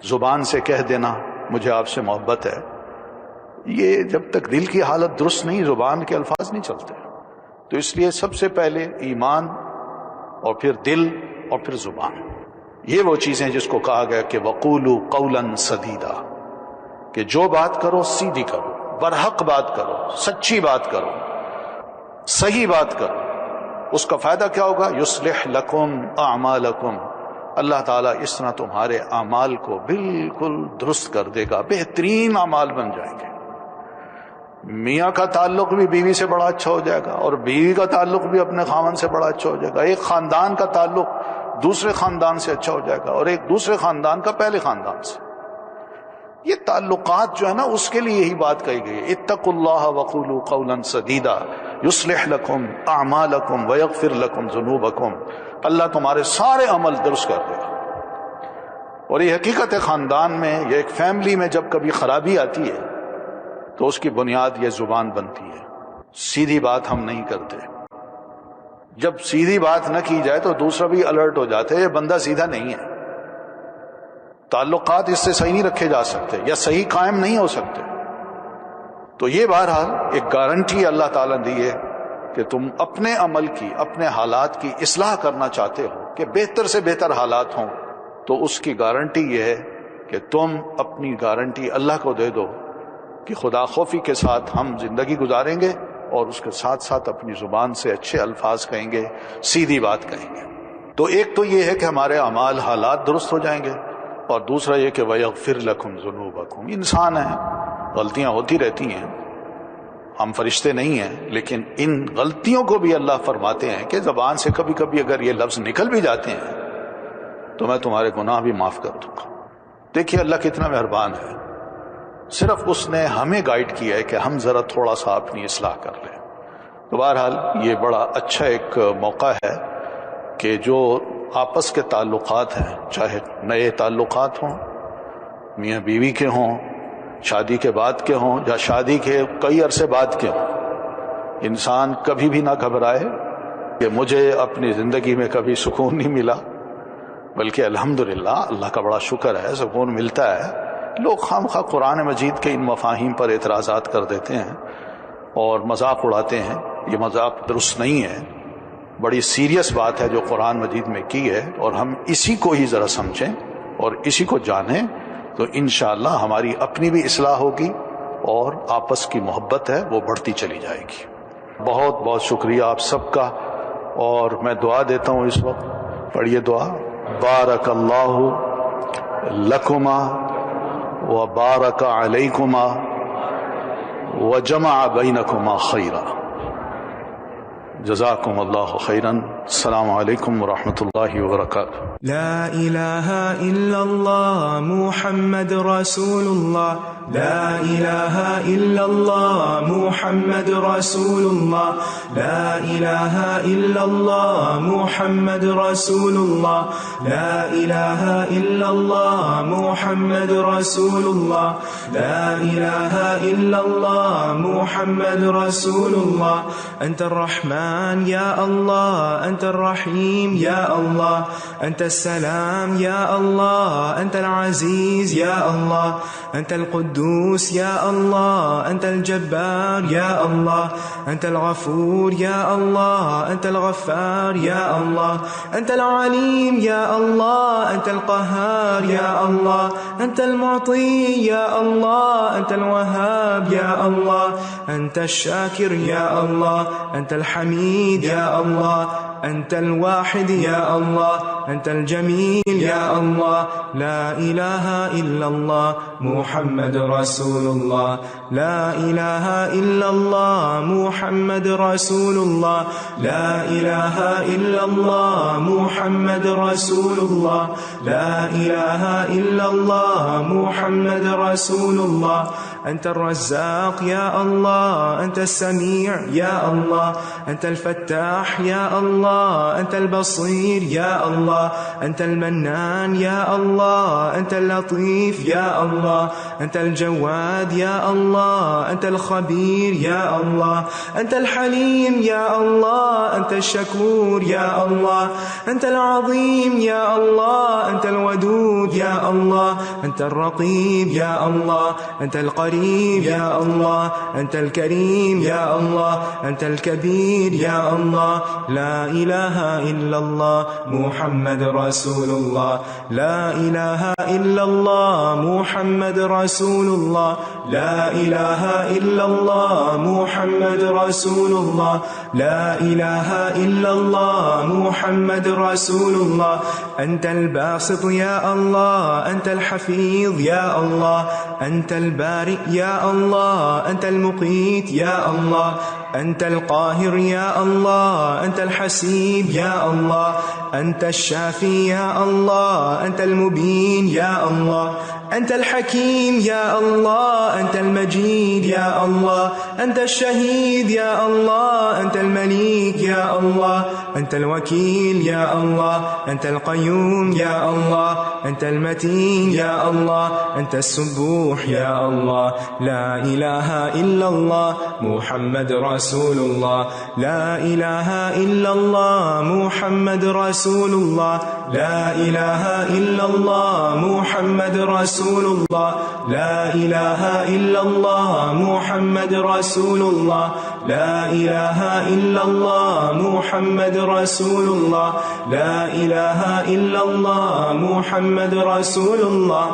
زبان سے کہہ دینا مجھے آپ سے محبت ہے، یہ جب تک دل کی حالت درست نہیں زبان کے الفاظ نہیں چلتے. تو اس لیے سب سے پہلے ایمان اور پھر دل اور پھر زبان. یہ وہ چیزیں جس کو کہا گیا کہ وقولوا قولا سدیدا، کہ جو بات کرو سیدھی کرو، برحق بات کرو، سچی بات کرو، صحیح بات کرو. اس کا فائدہ کیا ہوگا؟ یصلح لکم اعمالکم، اللہ تعالیٰ اس طرح تمہارے اعمال کو بالکل درست کر دے گا، بہترین اعمال بن جائیں گے. میاں کا تعلق بھی بیوی سے بڑا اچھا ہو جائے گا، اور بیوی کا تعلق بھی اپنے خاوند سے بڑا اچھا ہو جائے گا. ایک خاندان کا تعلق دوسرے خاندان سے اچھا ہو جائے گا، اور ایک دوسرے خاندان کا پہلے خاندان سے. یہ تعلقات جو ہے نا، اس کے لیے یہی بات کہی گئی. اتقوا اللہ وقولوا قولا سدیدا یصلح لکم اعمالکم ویغفر لکم ذنوبکم. اللہ تمہارے سارے عمل درست کر دے گا. اور یہ حقیقت ہے، خاندان میں یا ایک فیملی میں جب کبھی خرابی آتی ہے تو اس کی بنیاد یہ زبان بنتی ہے. سیدھی بات ہم نہیں کرتے. جب سیدھی بات نہ کی جائے تو دوسرا بھی الرٹ ہو جاتا ہے، یہ بندہ سیدھا نہیں ہے. تعلقات اس سے صحیح نہیں رکھے جا سکتے یا صحیح قائم نہیں ہو سکتے. تو یہ بہرحال ایک گارنٹی اللہ تعالیٰ نے دی ہے کہ تم اپنے عمل کی، اپنے حالات کی اصلاح کرنا چاہتے ہو کہ بہتر سے بہتر حالات ہوں، تو اس کی گارنٹی یہ ہے کہ تم اپنی گارنٹی اللہ کو دے دو کہ خدا خوفی کے ساتھ ہم زندگی گزاریں گے، اور اس کے ساتھ ساتھ اپنی زبان سے اچھے الفاظ کہیں گے، سیدھی بات کہیں گے. تو ایک تو یہ ہے کہ ہمارے اعمال، حالات درست ہو جائیں گے، اور دوسرا یہ کہ وَيَغْفِرْ لَكُمْ ذُنُوبَكُمْ. انسان ہیں، غلطیاں ہوتی رہتی ہیں، ہم فرشتے نہیں ہیں، لیکن ان غلطیوں کو بھی اللہ فرماتے ہیں کہ زبان سے کبھی کبھی اگر یہ لفظ نکل بھی جاتے ہیں تو میں تمہارے گناہ بھی معاف کر دوں گا. دیکھیے اللہ کتنا مہربان ہے. صرف اس نے ہمیں گائیڈ کیا ہے کہ ہم ذرا تھوڑا سا اپنی اصلاح کر لیں. تو بہرحال یہ بڑا اچھا ایک موقع ہے کہ جو آپس کے تعلقات ہیں، چاہے نئے تعلقات ہوں، میاں بیوی کے ہوں، شادی کے بعد کے ہوں، یا شادی کے کئی عرصے بعد کے ہوں، انسان کبھی بھی نہ گھبرائے کہ مجھے اپنی زندگی میں کبھی سکون نہیں ملا، بلکہ الحمدللہ اللہ کا بڑا شکر ہے سکون ملتا ہے. لوگ خام خواہ قرآن مجید کے ان مفاہیم پر اعتراضات کر دیتے ہیں اور مذاق اڑاتے ہیں. یہ مذاق درست نہیں ہے، بڑی سیریس بات ہے جو قرآن مجید میں کی ہے، اور ہم اسی کو ہی ذرا سمجھیں اور اسی کو جانیں تو انشاءاللہ ہماری اپنی بھی اصلاح ہوگی اور آپس کی محبت ہے وہ بڑھتی چلی جائے گی. بہت بہت شکریہ آپ سب کا. اور میں دعا دیتا ہوں اس وقت. پڑھیے دعا. بارک اللہ لکما وبارک علیکما وجمع بینکما خیرا. جزاکم اللہ خیرا. السلام علیکم ورحمۃ اللہ وبرکاتہ. لا الہ الا اللہ محمد رسول اللہ. لا الہ الا اللہ محمد رسول اللہ. لا الہ الا اللہ محمد رسول اللہ. لا الہ الا اللہ محمد رسول اللہ. لا الہ الا اللہ محمد رسول اللہ. انت الرحمن یا اللہ، انت الرحیم یا اللہ، انت السلام یا اللہ، انت العزیز یا اللہ، انت القدوس یا اللہ، انت الجبار یا اللہ، انت الغفور یا اللہ، انت الغفار یا اللہ، انت العلیم یا اللہ، انت القہار یا اللہ، انت المعطی یا اللہ، انت الوهاب یا اللہ، انت الشاکر یا اللہ، انت الحمید یا اللہ، انت الواحد یا اللہ، انت الجمیل یا اللہ. لا الہ الا اللہ محمد رسول اللہ. لا الہ الا اللہ محمد رسول اللہ. لا الہ الا اللہ محمد رسول اللہ. لا الہ الا اللہ محمد رسول اللہ. انت الرزاق یا اللہ، انت السمیع یا اللہ، انت الفتاح یا اللہ، انت البصیر یا اللہ، انت المنان یا اللہ، انت اللطیف یا اللہ، انت الجواد یا اللہ، انت الخبیر یا اللہ، انت الحلیم یا اللہ، انت الشکور یا اللہ، انت العظیم یا اللہ، انت الودود یا اللہ، انت الرقیب یا اللہ، انت القریب القريب يا الله، أنت الكريم يا الله، أنت الكبير يا الله. لا إله إلا الله محمد رسول الله، لا إله إلا الله محمد رسول الله، لا إله إلا الله محمد رسول الله، لا إله إلا الله محمد رسول الله. أنت الباسط يا الله، أنت الحفيظ يا الله، أنت البارئ يا الله، أنت المقيت يا الله، أنت القاهر يا الله، أنت الحسيب يا الله، أنت الشافي يا الله، أنت المبين يا الله، أنت الحكيم يا الله، أنت المجيد يا الله، أنت الشهيد يا الله، أنت المليك يا الله، أنت الوكيل يا الله، أنت القيوم يا الله، أنت المتين يا الله، أنت السبوح يا الله. لا إله إلا الله محمد رسول الله، لا إله إلا الله محمد رسول الله، لا إله إلا الله محمد رسول الله، لا إله إلا الله محمد رسول الله، لا إله إلا الله محمد رسول الله، لا إله إلا الله محمد رسول الله.